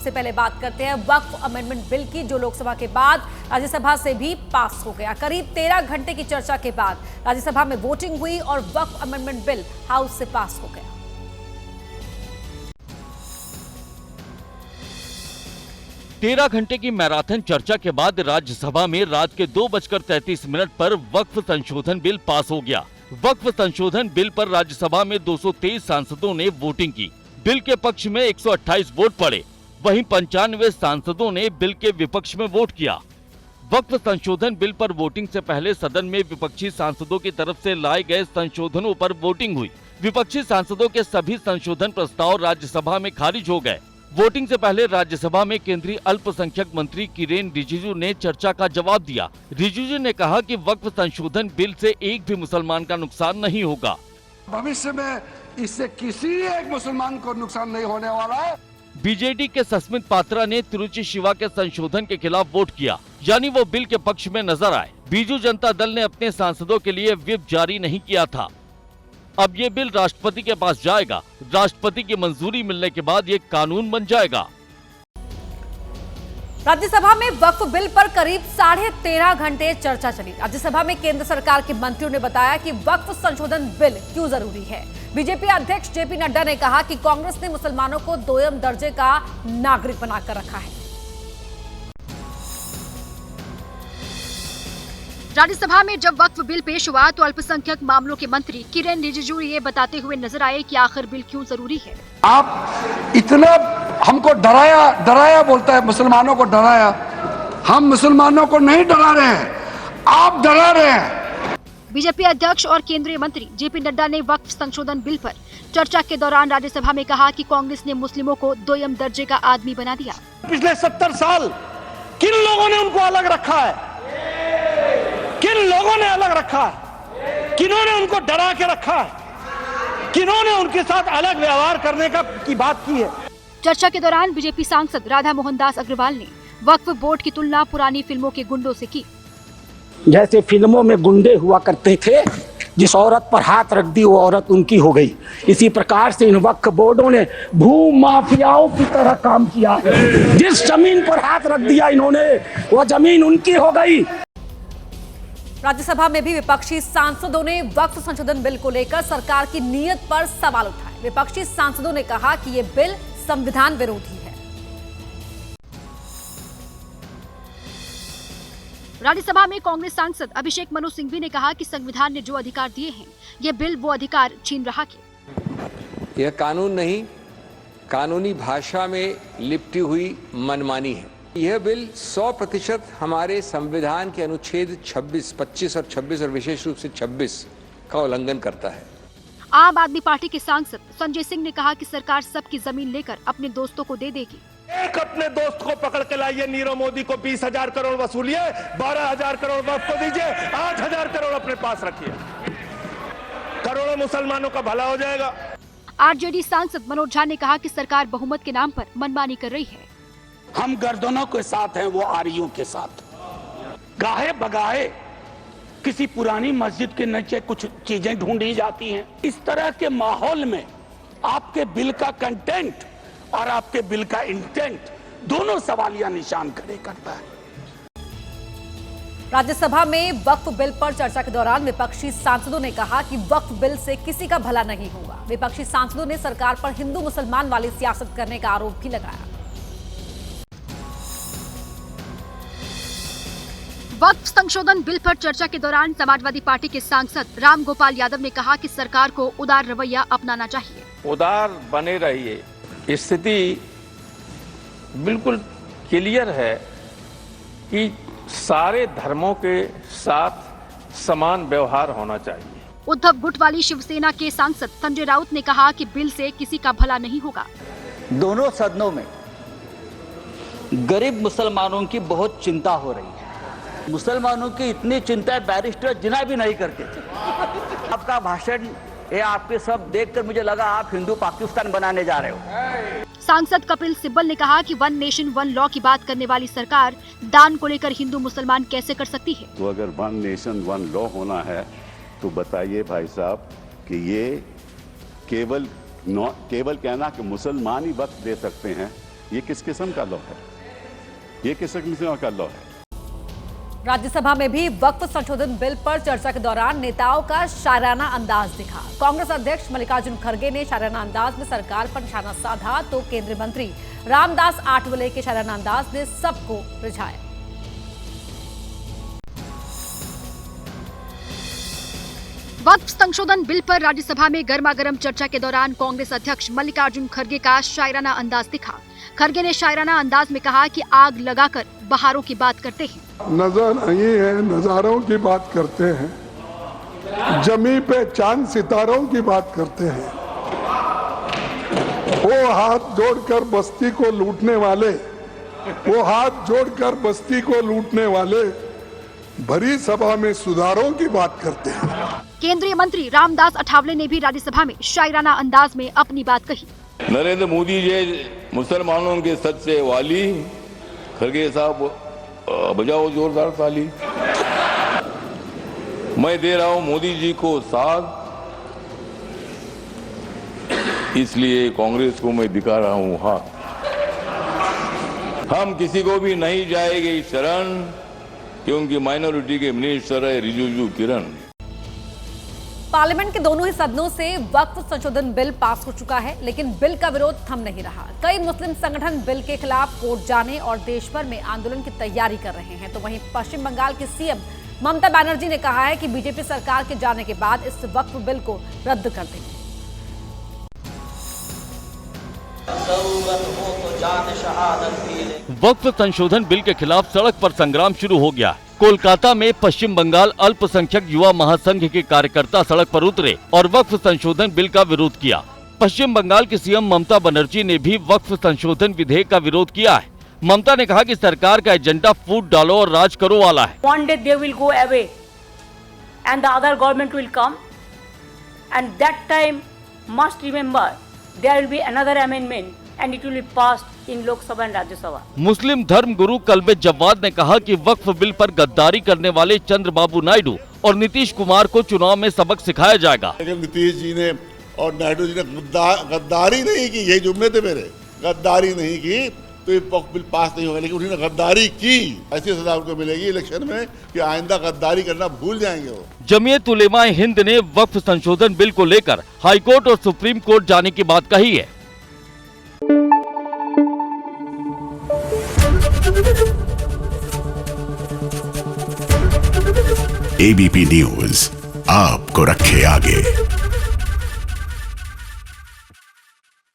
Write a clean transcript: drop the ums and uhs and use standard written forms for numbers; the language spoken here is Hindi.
सबसे पहले बात करते हैं वक्फ अमेंडमेंट बिल की, जो लोकसभा के बाद राज्यसभा से भी पास हो गया। करीब 13 घंटे की चर्चा के बाद राज्यसभा में वोटिंग हुई और वक्फ अमेंडमेंट बिल हाउस से पास हो गया। तेरह घंटे की मैराथन चर्चा के बाद राज्यसभा में रात के 2:33 पर वक्फ संशोधन बिल पास हो गया। वक्फ संशोधन बिल पर राज्यसभा में 223 सांसदों ने वोटिंग की। बिल के पक्ष में 128 वोट पड़े, वहीं 95 सांसदों ने बिल के विपक्ष में वोट किया। वक्फ संशोधन बिल पर वोटिंग से पहले सदन में विपक्षी सांसदों की तरफ से लाए गए संशोधनों पर वोटिंग हुई। विपक्षी सांसदों के सभी संशोधन प्रस्ताव राज्यसभा में खारिज हो गए। वोटिंग से पहले राज्यसभा में केंद्रीय अल्पसंख्यक मंत्री किरेन रिजिजू ने चर्चा का जवाब दिया। रिजिजू ने कहा कि वक्फ संशोधन बिल से एक भी मुसलमान का नुकसान नहीं होगा। भविष्य में इससे किसी एक मुसलमान को नुकसान नहीं होने वाला है। बीजेडी के सस्मित पात्रा ने तिरुचि शिवा के संशोधन के खिलाफ वोट किया, यानी वो बिल के पक्ष में नजर आए। बीजू जनता दल ने अपने सांसदों के लिए व्हिप जारी नहीं किया था। अब ये बिल राष्ट्रपति के पास जाएगा। राष्ट्रपति की मंजूरी मिलने के बाद ये कानून बन जाएगा। राज्यसभा में वक्फ बिल पर करीब 13.5 घंटे चर्चा चली। राज्यसभा में केंद्र सरकार के मंत्रियों ने बताया कि वक्फ संशोधन बिल क्यों जरूरी है। बीजेपी अध्यक्ष जेपी नड्डा ने कहा कि कांग्रेस ने मुसलमानों को दोयम दर्जे का नागरिक बनाकर रखा है। राज्यसभा में जब वक्फ बिल पेश हुआ तो अल्पसंख्यक मामलों के मंत्री किरेन रिजिजू ये बताते हुए नजर आए कि आखिर बिल क्यों जरूरी है। आप इतना हमको डराया बोलता है, मुसलमानों को डराया। हम मुसलमानों को नहीं डरा रहे हैं, आप डरा रहे हैं। बीजेपी अध्यक्ष और केंद्रीय मंत्री जेपी नड्डा ने वक्फ संशोधन बिल पर चर्चा के दौरान राज्यसभा में कहा कि कांग्रेस ने मुस्लिमों को दोयम दर्जे का आदमी बना दिया। पिछले 70 साल किन लोगों ने उनको अलग रखा है? किन लोगों ने अलग रखा है? किन्होंने उनको डरा के रखा है? किन्होंने उनके साथ अलग व्यवहार करने की बात की है? चर्चा के दौरान बीजेपी सांसद राधा मोहन दास अग्रवाल ने वक्फ बोर्ड की तुलना पुरानी फिल्मों के गुंडों से की। जैसे फिल्मों में गुंडे हुआ करते थे, जिस औरत पर हाथ रख दी वो औरत उनकी हो गई, इसी प्रकार से इन वक्फ बोर्डों ने भू माफियाओं की तरह काम किया। जिस जमीन पर हाथ रख दिया इन्होंने, वो जमीन उनकी हो गई। राज्यसभा में भी विपक्षी सांसदों ने वक्फ संशोधन बिल को लेकर सरकार की नीयत पर सवाल उठाए। विपक्षी सांसदों ने कहा कि यह बिल संविधान विरोधी है। राज्यसभा में कांग्रेस सांसद अभिषेक मनु सिंघवी ने कहा कि संविधान ने जो अधिकार दिए हैं, ये बिल वो अधिकार छीन रहा है। यह कानून नहीं, कानूनी भाषा में लिपटी हुई मनमानी है। यह बिल 100% हमारे संविधान के अनुच्छेद 26, 25 और 26 और विशेष रूप से 26 का उल्लंघन करता है। आम आदमी पार्टी के सांसद संजय सिंह ने कहा कि सरकार सबकी जमीन लेकर अपने दोस्तों को दे देगी। एक अपने दोस्त को पकड़ के लाइए, नीरव मोदी को 20,000 करोड़ वसूलिए, 12,000 करोड़ वक्फ को दीजिए, 8,000 करोड़ अपने पास रखिए, करोड़ों मुसलमानों का भला हो जाएगा। आरजेडी सांसद मनोज झा ने कहा कि सरकार बहुमत के नाम पर मनमानी कर रही है। हम गर्दनों के साथ हैं, वो आरियों के साथ। गाहे बगाहे किसी पुरानी मस्जिद के नीचे कुछ चीजें ढूंढी जाती हैं। इस तरह के माहौल में आपके बिल का कंटेंट और आपके बिल का इंटेंट दोनों सवालिया निशान खड़े करता है। राज्यसभा में वक्फ बिल पर चर्चा के दौरान विपक्षी सांसदों ने कहा कि वक्फ बिल से किसी का भला नहीं होगा। विपक्षी सांसदों ने सरकार पर हिंदू मुसलमान वाली सियासत करने का आरोप भी लगाया। वक्फ संशोधन बिल पर चर्चा के दौरान समाजवादी पार्टी के सांसद राम गोपाल यादव ने कहा कि सरकार को उदार रवैया अपनाना चाहिए। उदार बने रहिए। स्थिति बिल्कुल क्लियर है कि सारे धर्मों के साथ समान व्यवहार होना चाहिए। उद्धव गुट वाली शिवसेना के सांसद संजय राउत ने कहा कि बिल से किसी का भला नहीं होगा। दोनों सदनों में गरीब मुसलमानों की बहुत चिंता हो रही है। मुसलमानों की इतनी चिंता बैरिस्टर जिना भी नहीं करते थे। आपका भाषण ये आपके सब देखकर मुझे लगा आप हिंदू पाकिस्तान बनाने जा रहे हो। सांसद कपिल सिब्बल ने कहा कि वन नेशन वन लॉ की बात करने वाली सरकार दान को लेकर हिंदू मुसलमान कैसे कर सकती है। तो अगर वन नेशन वन लॉ होना है तो बताइए भाई साहब कि ये केवल कहना कि मुसलमान ही वक्त दे सकते हैं, ये किस किस्म का लॉ है? ये किस किस्म का लॉ है? राज्यसभा में भी वक्फ संशोधन बिल पर चर्चा के दौरान नेताओं का शायराना अंदाज दिखा। कांग्रेस अध्यक्ष मल्लिकार्जुन खड़गे ने शायराना अंदाज में सरकार पर निशाना साधा, तो केंद्रीय मंत्री रामदास आठवले के शायराना अंदाज ने सबको रिझाया। वक्फ संशोधन बिल पर राज्यसभा में गर्मागर्म चर्चा के दौरान कांग्रेस अध्यक्ष मल्लिकार्जुन खड़गे का शायराना अंदाज दिखा। खड़गे ने शायराना अंदाज में कहा कि आग लगाकर बहारों की बात करते हैं, नजर नहीं है नजारों की बात करते हैं, जमी पे चांद सितारों की बात करते हैं। वो हाथ जोड़कर बस्ती को लूटने वाले, वो हाथ जोड़कर बस्ती को लूटने वाले भरी सभा में सुधारों की बात करते हैं। केंद्रीय मंत्री रामदास अठावले ने भी राज्यसभा में शायराना अंदाज में अपनी बात कही। नरेंद्र मोदी जी मुसलमानों के सच्चे वाली, खड़गे साहब बजाओ जोरदार ताली। मैं दे रहा हूं मोदी जी को साथ, इसलिए कांग्रेस को मैं दिखा रहा हूं हाथ। हम किसी को भी नहीं जाएंगे शरण, क्योंकि माइनॉरिटी के मिनिस्टर है रिजिजू किरण। पार्लियामेंट के दोनों ही सदनों से वक्फ संशोधन बिल पास हो चुका है, लेकिन बिल का विरोध थम नहीं रहा। कई मुस्लिम संगठन बिल के खिलाफ कोर्ट जाने और देश भर में आंदोलन की तैयारी कर रहे हैं। तो वहीं पश्चिम बंगाल की सीएम ममता बनर्जी ने कहा है कि बीजेपी सरकार के जाने के बाद इस वक्फ बिल को रद्द कर देंगे। वक्फ संशोधन बिल के खिलाफ सड़क पर संग्राम शुरू हो गया। कोलकाता में पश्चिम बंगाल अल्पसंख्यक युवा महासंघ के कार्यकर्ता सड़क पर उतरे और वक्फ संशोधन बिल का विरोध किया। पश्चिम बंगाल की सीएम ममता बनर्जी ने भी वक्फ संशोधन विधेयक का विरोध किया है। ममता ने कहा कि सरकार का एजेंडा फूट डालो और राज करो वाला है। One day they will go away and the other government will come, and that time must remember there will be another amendment and it will be passed in Lok Sabha and Rajya Sabha. मुस्लिम धर्म गुरु कलबे जव्वाद ने कहा कि वक्फ बिल पर गद्दारी करने वाले चंद्रबाबू नायडू और नीतीश कुमार को चुनाव में सबक सिखाया जाएगा। नीतीश जी ने और नायडू जी ने गद्दारी नहीं की, यही जुम्मे थे मेरे, गद्दारी नहीं की तो ये बिल पास नहीं होगा, लेकिन उन्होंने गद्दारी की। ऐसी सजा उनको मिलेगी इलेक्शन में कि आइंदा गद्दारी करना भूल जाएंगे वो। जमीयत उलेमा हिंद ने वक्फ संशोधन बिल को लेकर हाईकोर्ट और सुप्रीम कोर्ट जाने की बात कही है। ABP न्यूज आपको रखे आगे।